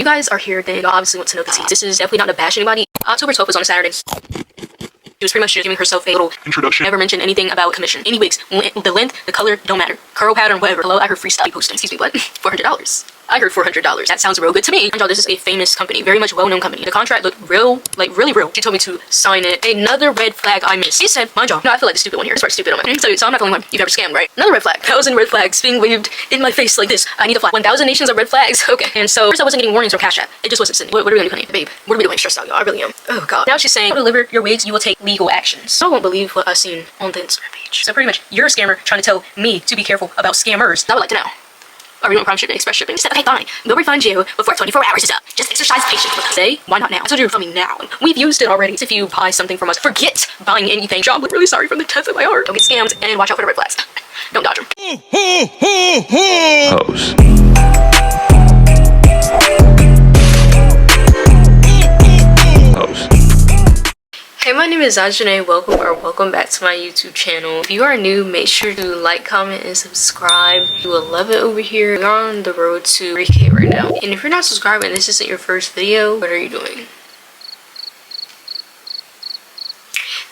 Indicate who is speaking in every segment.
Speaker 1: You guys are here, then y'all obviously want to know the tea. This is definitely not to bash anybody. October 12th was on a Saturday. She was pretty much just giving herself a little introduction. Never mentioned anything about commission. Any wigs, the length, the color, don't matter. Curl pattern, whatever. Hello, I heard freestyle posting. Excuse me, what? $400. I heard $400. That sounds real good to me. And y'all, this is a famous company, very much well-known company. The contract looked real, like really real. She told me to sign it. Another red flag I missed. She said, mind y'all, no, I feel like the stupid one here. It's part stupid on my so I'm not the only one you've ever scammed, right? Another red flag. 1,000 red flags being waved in my face like this. I need a flag. 1,000 nations of red flags. Okay. And so first I wasn't getting warnings from Cash App. It just wasn't sending. What are we gonna do, honey? Babe, what are we doing? Stressed out, y'all. I really am. Oh god. Now she's saying, deliver your wigs, you will take legal actions. I won't believe what I've seen on the Instagram page. So pretty much, you're a scammer trying to tell me to be careful about scammers. I would like to know. Are we doing prime shipping, express shipping? She said, okay, fine. We'll refund you before 24 hours is up. Just exercise patience with us. Say, why not now? I told you to refund me now. We've used it already. If you buy something from us, forget buying anything. John, I'm really sorry from the depth of my heart. Don't get scammed and watch out for the red flags. Don't dodge them.
Speaker 2: Hose.
Speaker 1: Hey, my name is Zyjza'nae. Welcome back to my YouTube channel. If you are new, make sure to like, comment, and subscribe. You will love it over here. We're on the road to 3K right now. And if you're not subscribed and this isn't your first video, what are you doing?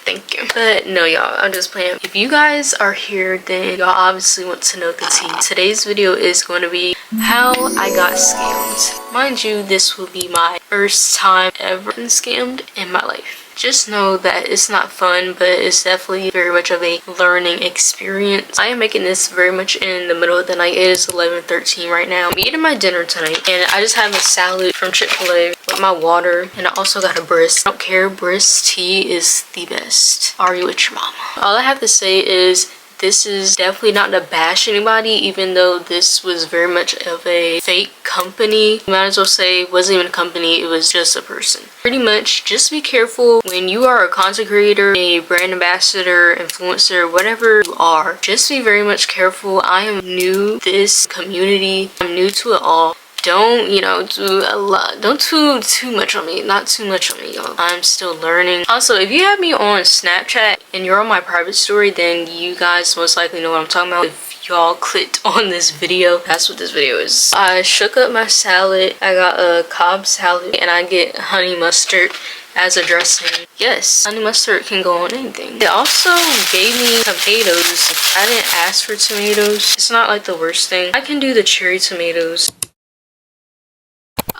Speaker 1: Thank you. But no, y'all, I'm just playing. If you guys are here, then y'all obviously want to know the tea. Today's video is going to be how I got scammed. Mind you, this will be my first time ever been scammed in my life. Just know that it's not fun, but it's definitely very much of a learning experience. I am making this very much in the middle of the night. It is 11:13 right now. I'm eating my dinner tonight, and I just have a salad from Chick-fil-A with my water, and I also got a Brisk. I don't care, Brisk tea is the best. Argue with your mama. All I have to say is this is definitely not to bash anybody, even though this was very much of a fake company. You might as well say it wasn't even a company, it was just a person. Pretty much, just be careful when you are a content creator, a brand ambassador, influencer, whatever you are. Just be very much careful. I am new to this community. I'm new to it all. Don't, you know, do a lot. Don't do too much on me. Not too much on me, y'all. I'm still learning. Also, if you have me on Snapchat and you're on my private story, then you guys most likely know what I'm talking about. If y'all clicked on this video, that's what this video is. I shook up my salad. I got a Cobb salad and I get honey mustard as a dressing. Yes, honey mustard can go on anything. They also gave me tomatoes. I didn't ask for tomatoes. It's not like the worst thing. I can do the cherry tomatoes.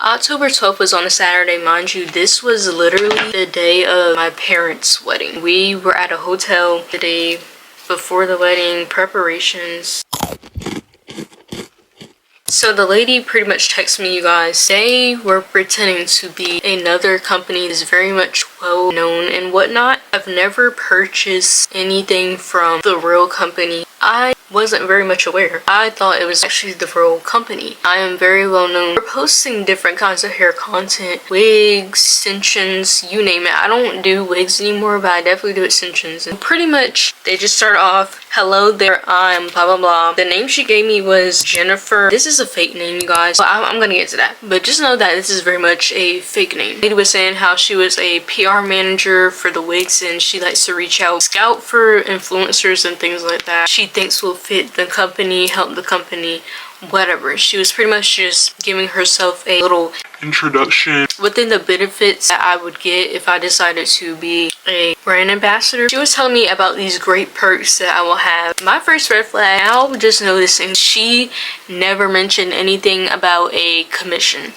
Speaker 1: October 12th was on a Saturday, mind you. This was literally the day of my parents' wedding. We were at a hotel the day before the wedding, preparations. So the lady pretty much texted me, you guys. They were pretending to be another company that's very much well known and whatnot. I've never purchased anything from the real company. I wasn't very much aware. I thought it was actually the real company. I am very well known for posting different kinds of hair content, wigs, extensions, you name it. I don't do wigs anymore, but I definitely do extensions. And pretty much they just start off, hello there, I'm blah blah blah. The name she gave me was Jennifer. This is a fake name, you guys. So I'm gonna get to that, but just know that this is very much a fake name. The lady was saying how she was a PR manager for the wigs and she likes to reach out, scout for influencers and things like that. She thinks will fit the company, help the company, whatever. She was pretty much just giving herself a little introduction within the benefits that I would get if I decided to be a brand ambassador. She was telling me about these great perks that I will have. My first red flag, I was just noticing she never mentioned anything about a commission.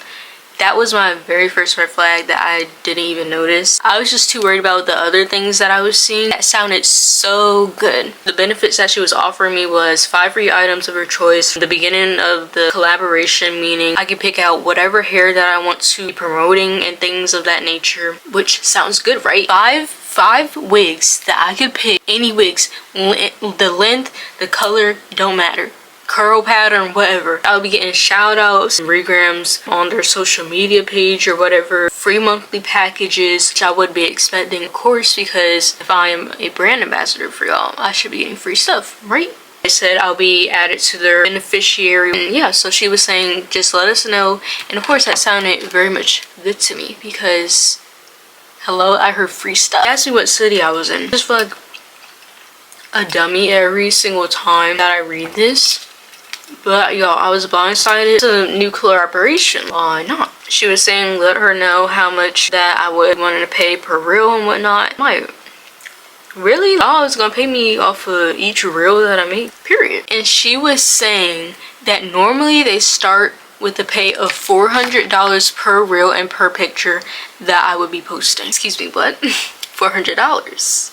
Speaker 1: That was my very first red flag that I didn't even notice. I was just too worried about the other things that I was seeing that sounded so good. The benefits that she was offering me was 5 free items of her choice. The beginning of the collaboration, meaning I could pick out whatever hair that I want to be promoting and things of that nature, which sounds good, right? Five wigs that I could pick, any wigs, the length, the color, don't matter. Curl pattern, whatever. I'll be getting shout outs and regrams on their social media page or whatever. Free monthly packages, which I would be expecting, of course, because if I am a brand ambassador for y'all, I should be getting free stuff, right? I said I'll be added to their beneficiary. And yeah, so she was saying just let us know, and of course that sounded very much good to me because hello, I heard free stuff. She asked me what city I was in. I just feel like a dummy every single time that I read this. But y'all, I was blindsided to a new collaboration. Why not? She was saying let her know how much that I would want to pay per reel and whatnot. I'm like, really? Oh, it's gonna pay me off of each reel that I make, period. And she was saying that normally they start with a pay of $400 per reel and per picture that I would be posting. Excuse me, what? $400.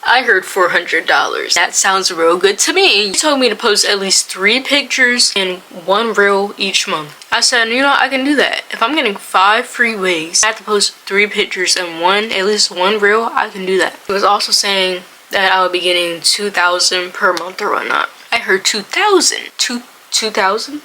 Speaker 1: I heard $400. That sounds real good to me. She told me to post at least 3 pictures and 1 reel each month. I said, you know, I can do that. If I'm getting 5 free wigs, I have to post 3 pictures and at least one reel, I can do that. It was also saying that I would be getting $2,000 per month or whatnot. I heard 2,000. 2,000?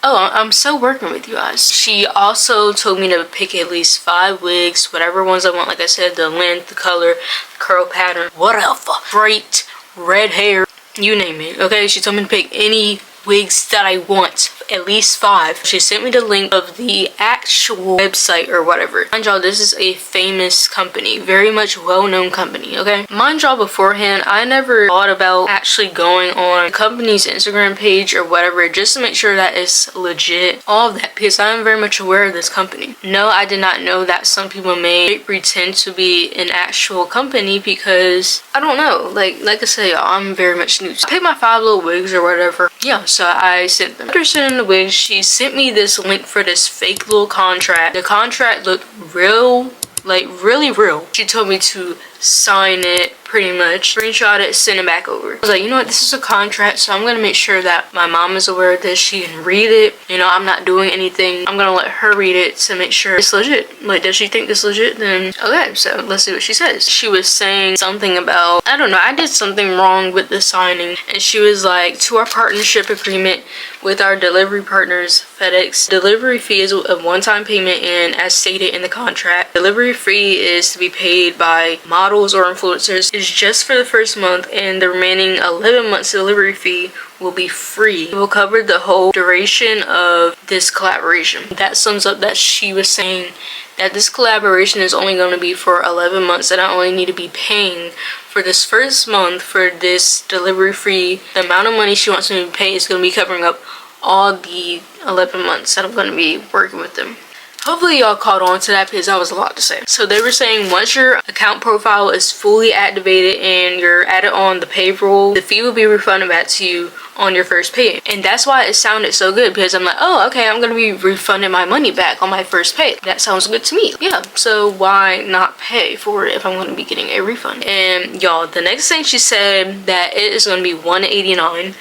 Speaker 1: Oh, I'm still working with you guys. She also told me to pick at least 5 wigs, whatever ones I want. Like I said, the length, the color, the curl pattern, whatever. Bright, red hair, you name it. Okay, she told me to pick any wigs that I want, at least 5. She sent me the link of the actual website or whatever. Mind y'all, this is a famous company, very much well-known company, okay? Mind y'all, beforehand, I never thought about actually going on the company's Instagram page or whatever just to make sure that it's legit, all of that, because I am very much aware of this company. No, I did not know that some people may pretend to be an actual company because, I don't know, like I said, y'all, I'm very much new. I picked my 5 little wigs or whatever. Yeah, so I sent them. After sending the wigs, she sent me this link for this fake little contract. The contract looked real, like really real. She told me to sign it, pretty much screenshot it, send it back over. I was like, you know what, this is a contract, so I'm gonna make sure that my mom is aware of this. She can read it. You know, I'm not doing anything. I'm gonna let her read it to make sure it's legit. Like, does she think this legit? Then okay, so let's see what she says. She was saying something about, I don't know, I did something wrong with the signing, and she was like, to our partnership agreement with our delivery partners, FedEx, delivery fee is a one-time payment, and as stated in the contract, delivery fee is to be paid by models or influencers is just for the first month, and the remaining 11 months delivery fee will be free. It will cover the whole duration of this collaboration. That sums up that she was saying that this collaboration is only going to be for 11 months, and I only need to be paying for this first month for this delivery fee. The amount of money she wants me to pay is going to be covering up all the 11 months that I'm going to be working with them. Hopefully y'all caught on to that because that was a lot to say. So they were saying once your account profile is fully activated and you're added on the payroll, the fee will be refunded back to you on your first pay. And that's why it sounded so good, because I'm like, oh, okay, I'm gonna be refunding my money back on my first pay. That sounds good to me. Yeah, so why not pay for it if I'm gonna be getting a refund? And y'all, the next thing she said that it is gonna be $189.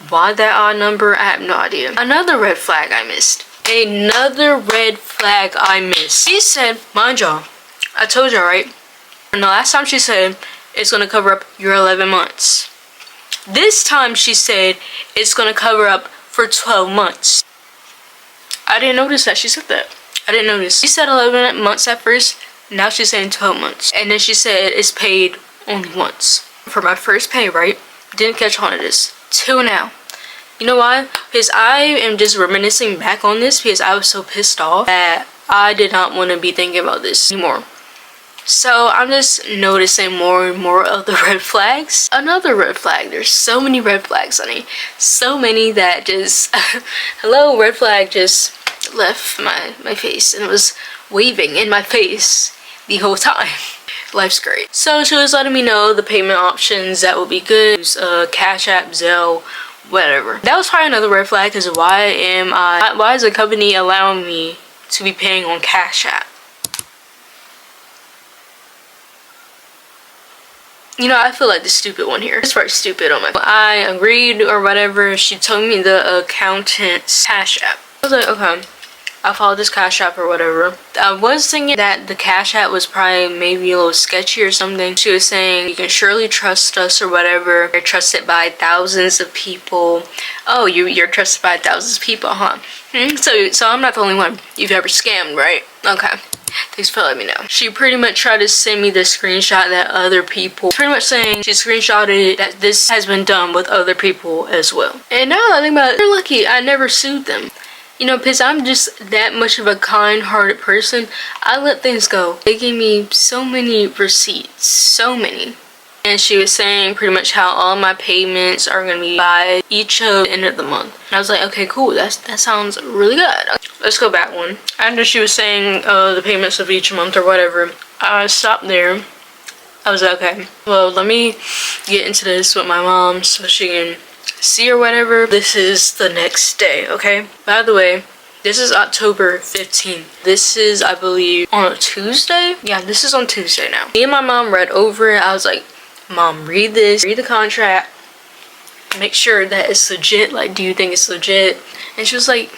Speaker 1: Why that odd number? I have no idea. Another red flag I missed. Another red flag I missed. She said, mind y'all, I told y'all, right? And the last time she said it's gonna cover up your 11 months. This time she said it's gonna cover up for 12 months. I didn't notice that she said that. I didn't notice. She said 11 months at first, now she's saying 12 months. And then she said it's paid only once. For my first pay, right? Didn't catch on to this till now. You know why? Because I am just reminiscing back on this because I was so pissed off that I did not want to be thinking about this anymore. So I'm just noticing more and more of the red flags. Another red flag. There's so many red flags, honey. So many that just, hello, red flag just left my face and it was waving in my face the whole time. Life's great. So she was letting me know the payment options that would be good. Cash App, Zelle, whatever. That was probably another red flag, because why is the company allowing me to be paying on Cash App? You know, I feel like the stupid one here. This part's stupid on my phone. I agreed or whatever. She told me the accountant's Cash App. I was like, okay, I followed this Cash App or whatever. I was thinking that the Cash App was probably maybe a little sketchy or something. She was saying, you can surely trust us or whatever. You're trusted by thousands of people. Oh, you're trusted by thousands of people, huh? So I'm not the only one you've ever scammed, right? Okay. Thanks for letting me know. She pretty much tried to send me the screenshot that other people, pretty much saying she screenshotted that this has been done with other people as well. And now that I think about it, they're lucky I never sued them. You know, because I'm just that much of a kind-hearted person. I let things go. They gave me so many receipts. So many. And she was saying pretty much how all my payments are gonna be by each of the end of the month. And I was like, okay, cool, that sounds really good. Let's go back one. After she was saying the payments of each month or whatever, I stopped there. I was like, okay, well, let me get into this with my mom so she can see or whatever. This is the next day, okay? By the way, this is October 15th. This is, I believe, on a Tuesday? Yeah, this is on Tuesday now. Me and my mom read over it. I was like, Mom, read this, read the contract, make sure that it's legit. Like, do you think it's legit? And she was like,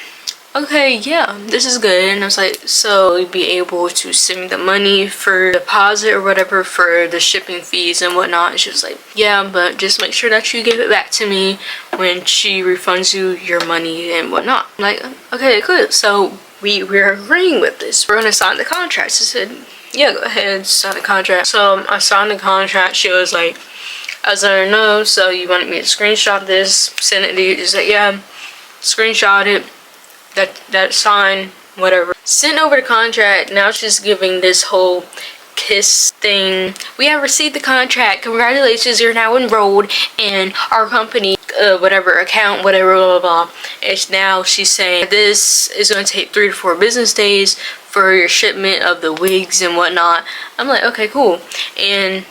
Speaker 1: okay, yeah, this is good. And I was like, so you'd be able to send me the money for deposit or whatever for the shipping fees and whatnot. And she was like, yeah, but just make sure that you give it back to me when she refunds you your money and whatnot. I'm like, okay, good. So we're agreeing with this. We're gonna sign the contract. She said, yeah, go ahead, sign the contract. So I signed the contract. She was like, I was like, no, so you wanted me to screenshot this, send it to you? She's like, yeah, screenshot it. That sign, whatever. Sent over the contract. Now she's giving this whole kiss thing. We have received the contract. Congratulations, you're now enrolled in our company, whatever account, whatever, blah, blah, blah. It's now she's saying this is going to take 3 to 4 business days for your shipment of the wigs and whatnot. I'm like, okay, cool. And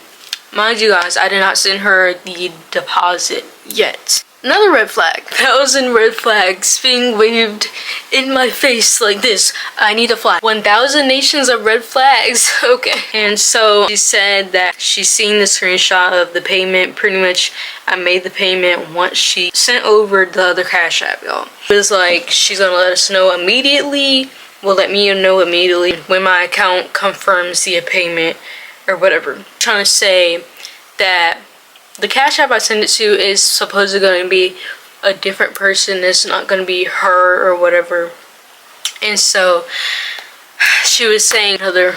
Speaker 1: mind you guys, I did not send her the deposit yet. Another red flag. 1,000 red flags being waved in my face like this. I need a flag. 1,000 nations of red flags. Okay. And so she said that she's seen the screenshot of the payment. Pretty much I made the payment once she sent over the other Cash App, y'all. It was like she's gonna let us know immediately. Will let me know immediately when my account confirms the payment or whatever. I'm trying to say that the Cash App I send it to is supposedly going to be a different person. It's not going to be her or whatever. And so she was saying another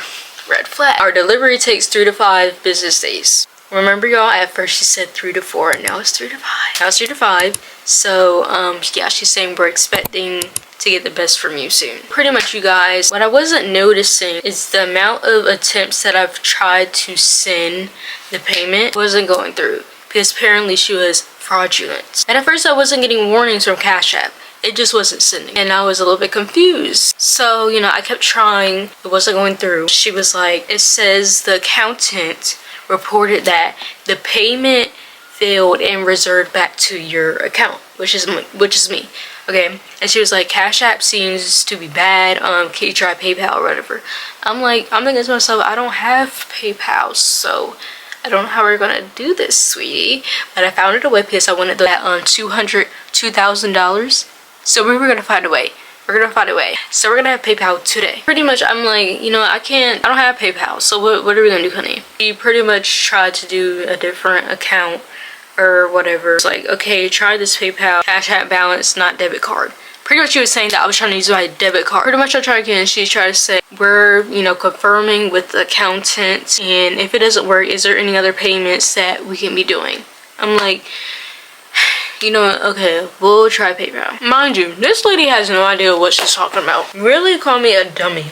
Speaker 1: red flag. Our delivery takes 3 to 5 business days. Remember, y'all, at first she said 3 to 4 and now it's 3 to 5. Now it's 3 to 5. So yeah, she's saying we're expecting to get the best from you soon. Pretty much, you guys, what I wasn't noticing is the amount of attempts that I've tried to send the payment wasn't going through, because apparently she was fraudulent. And at first I wasn't getting warnings from Cash App. It just wasn't sending, and I was a little bit confused. So, you know, I kept trying. It wasn't going through. She was like, it says the accountant reported that the payment failed and reserved back to your account, which is me. Okay, and she was like, Cash App seems to be bad. Can you try PayPal or whatever? I'm thinking to myself, I don't have PayPal, so I don't know how we're gonna do this, sweetie. But I found it a way because I wanted that $2,000. So we were gonna find a way. We're gonna find a way. So we're gonna have PayPal today. Pretty much, I'm like, you know, I don't have PayPal. So what are we gonna do, honey? She pretty much tried to do a different account or whatever. It's like, okay, try this PayPal, Cash App balance, not debit card. Pretty much she was saying that I was trying to use my debit card. Pretty much I tried again. She tried to say, we're, you know, confirming with the accountant, and if it doesn't work, is there any other payments that we can be doing? I'm like, you know what, okay, we'll try PayPal. Mind you, this lady has no idea what she's talking about. Really call me a dummy.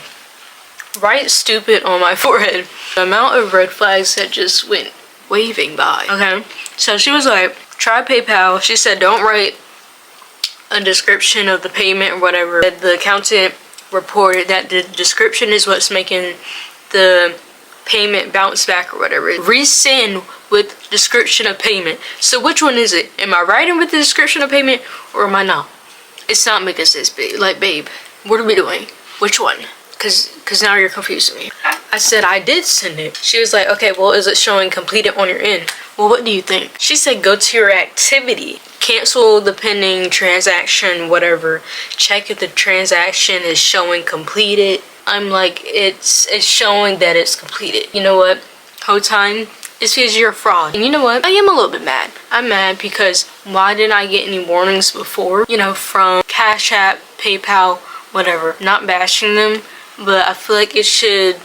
Speaker 1: Write stupid on my forehead. The amount of red flags that just went waving by. Okay, so she was like, try PayPal. She said, don't write a description of the payment or whatever. The accountant reported that the description is what's making the payment bounce back or whatever. Resend with description of payment. So which one is it? Am I writing with the description of payment or am I not? It's not making sense, babe. Like, babe, what are we doing? Which one? Cause now you're confusing me. I said I did send it. She was like, okay, well, is it showing completed on your end? Well, what do you think? She said, go to your activity, cancel the pending transaction, whatever. Check if the transaction is showing completed. I'm like, it's showing that it's completed. You know what? Whole time, it's because you're a fraud. And you know what? I am a little bit mad. I'm mad because why didn't I get any warnings before? You know, from Cash App, PayPal, whatever. Not bashing them, but I feel like it should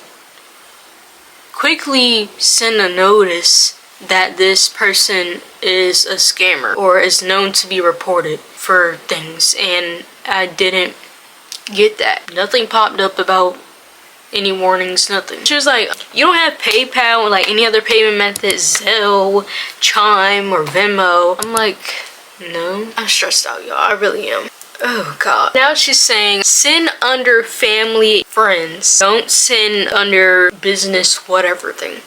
Speaker 1: quickly send a notice that this person is a scammer or is known to be reported for things, and I didn't get that. Nothing popped up about any warnings, nothing. She was like, you don't have PayPal or like any other payment method, Zelle, Chime, or Venmo? I'm like, no. I'm stressed out, y'all. I really am. Oh god. Now she's saying send under family, friends. Don't send under business, whatever thing.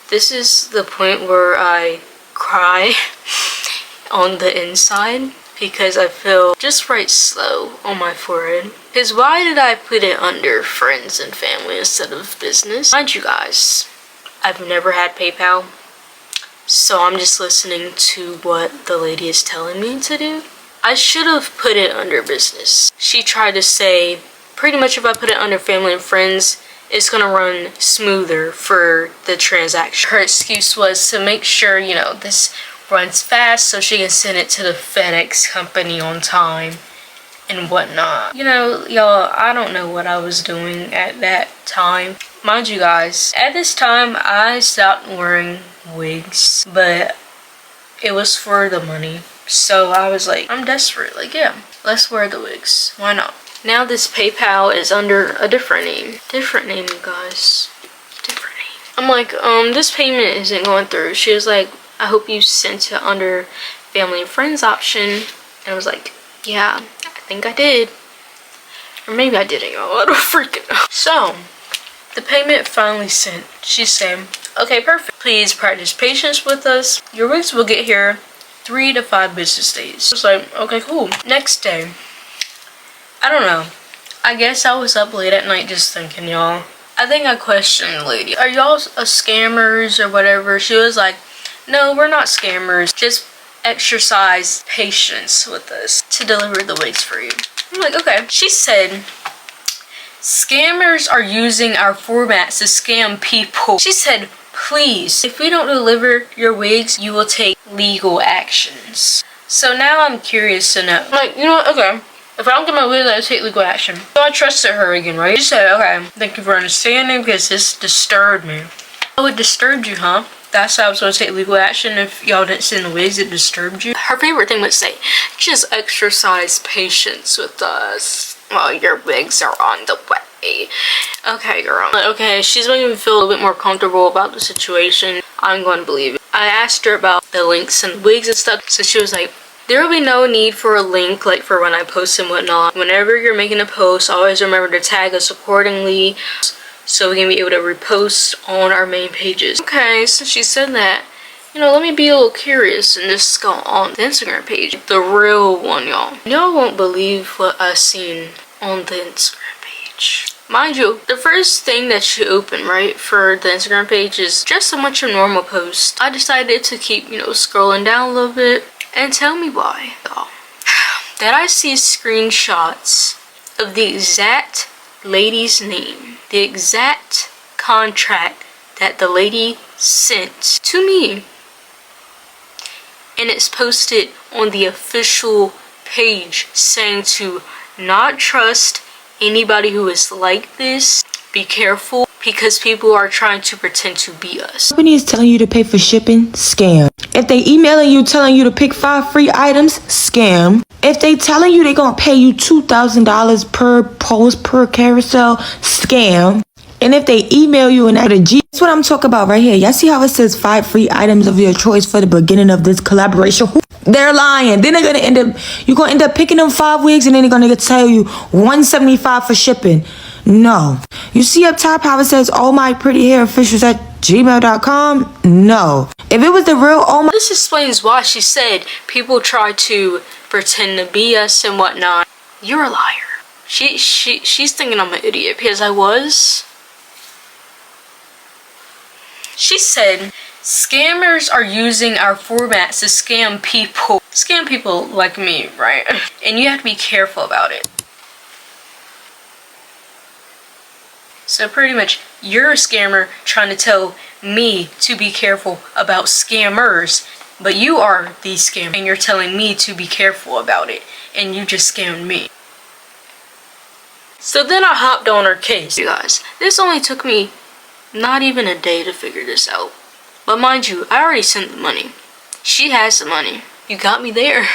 Speaker 1: This is the point where I cry on the inside because I feel just right slow on my forehead. Because why did I put it under friends and family instead of business? Mind you guys, I've never had PayPal, so I'm just listening to what the lady is telling me to do. I should have put it under business. She tried to say pretty much if I put it under family and friends, it's gonna run smoother for the transaction. Her excuse was to make sure, you know, this runs fast so she can send it to the FedEx company on time and whatnot. You know, y'all, I don't know what I was doing at that time. Mind you guys, at this time I stopped wearing wigs, but it was for the money. So I was like, I'm desperate, like, yeah, let's wear the wigs, why not? Now this PayPal is under a different name. Different name, you guys. Different name. I'm like, this payment isn't going through. She was like, I hope you sent it under family and friends option. And I was like, yeah, I think I did. Or maybe I didn't, y'all. I don't freaking know. So, the payment finally sent. She said, okay, perfect. Please practice patience with us. Your wigs will get here 3 to 5 business days. I was like, okay, cool. Next day. I don't know. I guess I was up late at night just thinking, y'all. I think I questioned the lady. Are y'all scammers or whatever? She was like, no, we're not scammers. Just exercise patience with us to deliver the wigs for you. I'm like, okay. She said, scammers are using our formats to scam people. She said, please, if we don't deliver your wigs, you will take legal actions. So now I'm curious to know. I'm like, you know what? Okay. If I don't get my wig, I'll take legal action. So I trusted her again, right? She said, okay, thank you for understanding because this disturbed me. Oh, it disturbed you, huh? That's why I was going to take legal action if y'all didn't send the wigs, it disturbed you. Her favorite thing would say, just exercise patience with us while your wigs are on the way. Okay, girl. Okay, she's making me feel a little bit more comfortable about the situation. I'm going to believe it. I asked her about the links and wigs and stuff, so she was like, there will be no need for a link like for when I post and whatnot. Whenever you're making a post, always remember to tag us accordingly so we can be able to repost on our main pages. Okay, so she said that, you know, let me be a little curious and just go on the Instagram page. The real one, y'all. Y'all won't believe what I seen on the Instagram page. Mind you, the first thing that she opened, right, for the Instagram page is just a bunch of normal posts. I decided to keep, you know, scrolling down a little bit. And tell me why, y'all. That I see screenshots of the exact lady's name, the exact contract that the lady sent to me. And it's posted on the official page saying to not trust anybody who is like this. Be careful because people are trying to pretend to be us.
Speaker 2: Company is telling you to pay for shipping, scam. If they emailing you telling you to pick 5 free items, scam. If they telling you they gonna pay you $2,000 per post per carousel, scam. And if they email you and add a G, that's what I'm talking about right here. Y'all see how it says 5 free items of your choice for the beginning of this collaboration? They're lying. Then they're gonna you're gonna end up picking them 5 wigs and then they're gonna tell you $175 for shipping. No. You see up top how it says all my pretty hair officials at gmail.com? No. If it was the real all my...
Speaker 1: This explains why she said people try to pretend to be us and whatnot. You're a liar. She's thinking I'm an idiot because I was. She said scammers are using our formats to scam people. Scam people like me, right? And you have to be careful about it. So pretty much, you're a scammer trying to tell me to be careful about scammers, but you are the scammer and you're telling me to be careful about it, and you just scammed me. So then I hopped on her case, you guys. This only took me not even a day to figure this out. But mind you, I already sent the money. She has the money. You got me there.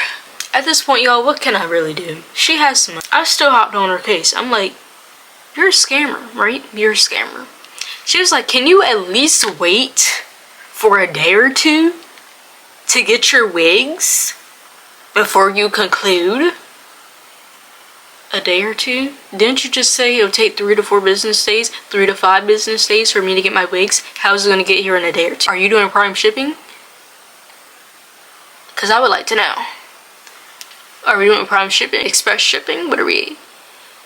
Speaker 1: At this point, y'all, what can I really do? She has the money. I still hopped on her case. I'm like, you're a scammer, right? You're a scammer. She was like, can you at least wait for a day or two to get your wigs before you conclude? A day or two? Didn't you just say it'll take 3 to 4 business days, 3 to 5 business days for me to get my wigs? How's it gonna get here in a day or two? Are you doing prime shipping? Because I would like to know. Are we doing prime shipping, express shipping? What are we?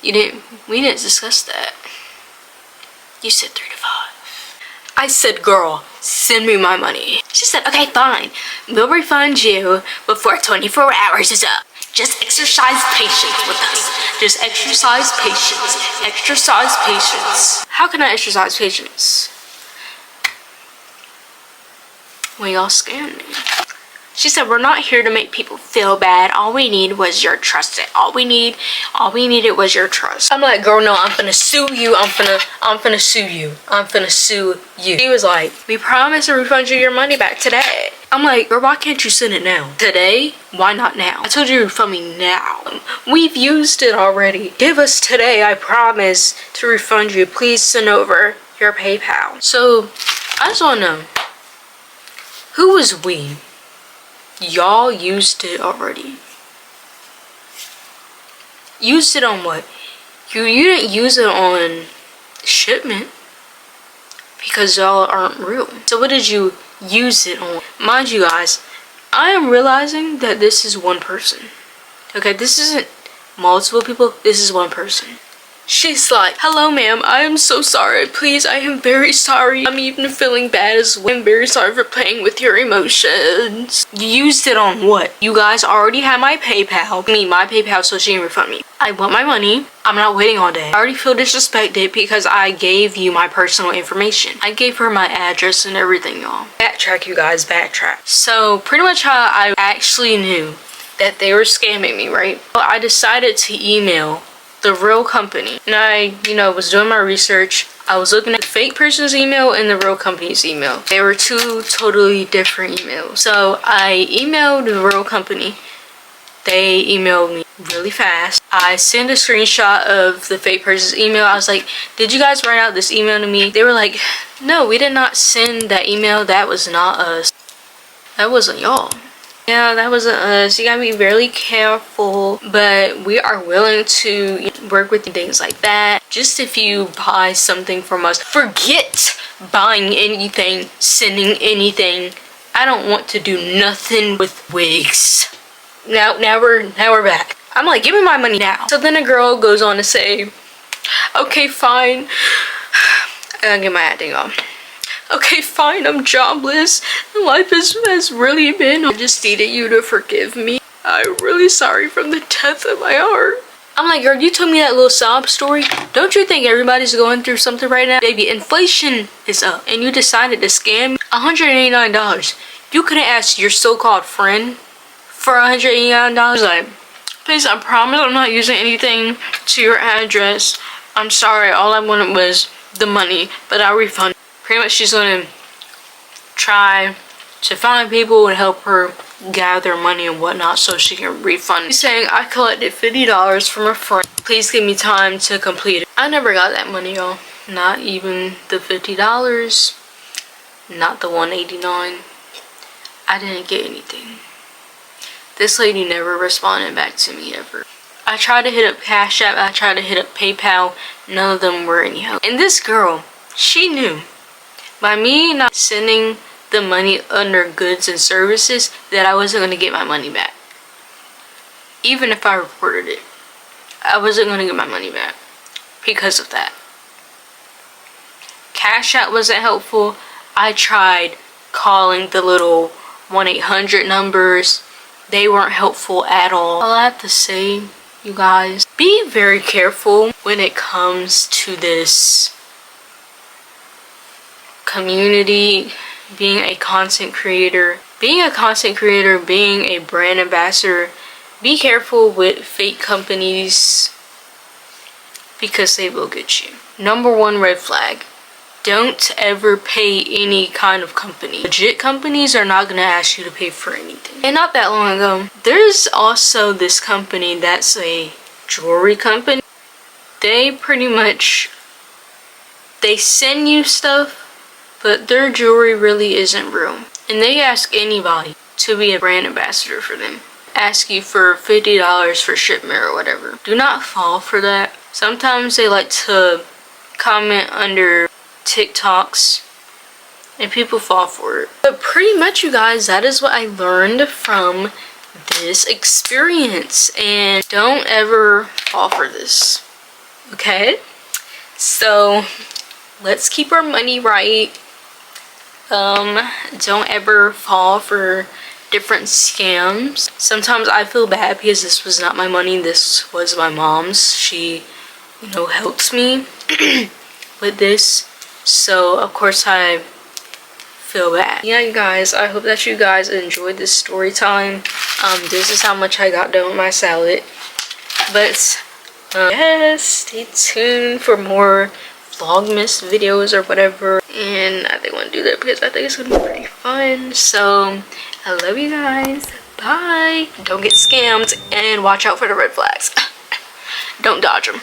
Speaker 1: We didn't discuss that. You said 3 to 5. I said, girl, send me my money. She said, okay, fine. We'll refund you before 24 hours is up. Just exercise patience with us. Just exercise patience. Exercise patience. How can I exercise patience when y'all scam me? She said, we're not here to make people feel bad. All we need was your trust. All we needed was your trust. I'm like, girl, no, I'm finna sue you. I'm finna sue you. I'm finna sue you. She was like, we promise to refund you your money back today. I'm like, girl, why can't you send it now? Today? Why not now? I told you to refund me now. We've used it already. Give us today, I promise to refund you. Please send over your PayPal. So, I just wanna know, who was we? Y'all used it already. Used it on what? You didn't use it on shipment because y'all aren't real. So what did you use it on? Mind you guys, I am realizing that this is one person. Okay, this isn't multiple people, this is one person. She's like, hello ma'am, I am so sorry. Please, I am very sorry. I'm even feeling bad as well. I'm very sorry for playing with your emotions. You used it on what? You guys already have my PayPal, so she can refund me. I want my money. I'm not waiting all day. I already feel disrespected because I gave you my personal information. I gave her my address and everything, y'all. Backtrack, you guys, backtrack. So pretty much how I actually knew that they were scamming me, right? Well, I decided to email the real company, and I was doing my research. I was looking at the fake person's email and the real company's email. They were two totally different emails. So I emailed the real company. They emailed me really fast. I sent a screenshot of the fake person's email. I was like, did you guys write out this email to me? They were like, no, we did not send that email. That was not us. That wasn't y'all. Yeah, that wasn't us. You gotta be really careful, but we are willing to work with things like that. Just if you buy something from us, forget buying anything, sending anything. I don't want to do nothing with wigs. Now we're back. I'm like, give me my money now. So then a girl goes on to say, okay, fine. I gotta get my acting on. Okay, fine, I'm jobless. Life has really been. I just needed you to forgive me. I'm really sorry from the depth of my heart. I'm like, girl, you told me that little sob story. Don't you think everybody's going through something right now? Baby, inflation is up, and you decided to scam me. $189. You couldn't ask your so-called friend for $189. Like, please, I promise I'm not using anything to your address. I'm sorry, all I wanted was the money, but I'll refund. Pretty much she's gonna try to find people and help her gather money and whatnot so she can refund. She's saying, I collected $50 from a friend. Please give me time to complete it. I never got that money, y'all. Not even the $50. Not the $189. I didn't get anything. This lady never responded back to me ever. I tried to hit up Cash App. I tried to hit up PayPal. None of them were any help. And this girl, she knew. By me not sending the money under goods and services, that I wasn't going to get my money back. Even if I reported it, I wasn't going to get my money back because of that. Cash App wasn't helpful. I tried calling the little 1-800 numbers. They weren't helpful at all. All I have to say, you guys, be very careful when it comes to this community, being a content creator, being a brand ambassador. Be careful with fake companies because they will get you. Number one red flag, don't ever pay any kind of company. Legit companies are not going to ask you to pay for anything. And not that long ago, there's also this company that's a jewelry company. they pretty much, they send you stuff, but their jewelry really isn't real. And they ask anybody to be a brand ambassador for them. Ask you for $50 for shipment or whatever. Do not fall for that. Sometimes they like to comment under TikToks and people fall for it. But pretty much, you guys, that is what I learned from this experience. And don't ever fall for this. Okay? So let's keep our money right. Don't ever fall for different scams. Sometimes I feel bad because this was not my money, this was my mom's. She, you know, helps me with this, so of course I feel bad. Yeah, you guys, I hope that you guys enjoyed this story time. This is how much I got done with my salad. But yes, stay tuned for more Vlogmas videos or whatever, and I think I want to do that because I think it's gonna be pretty fun. So I love you guys. Bye. Don't get scammed and watch out for the red flags. Don't dodge them.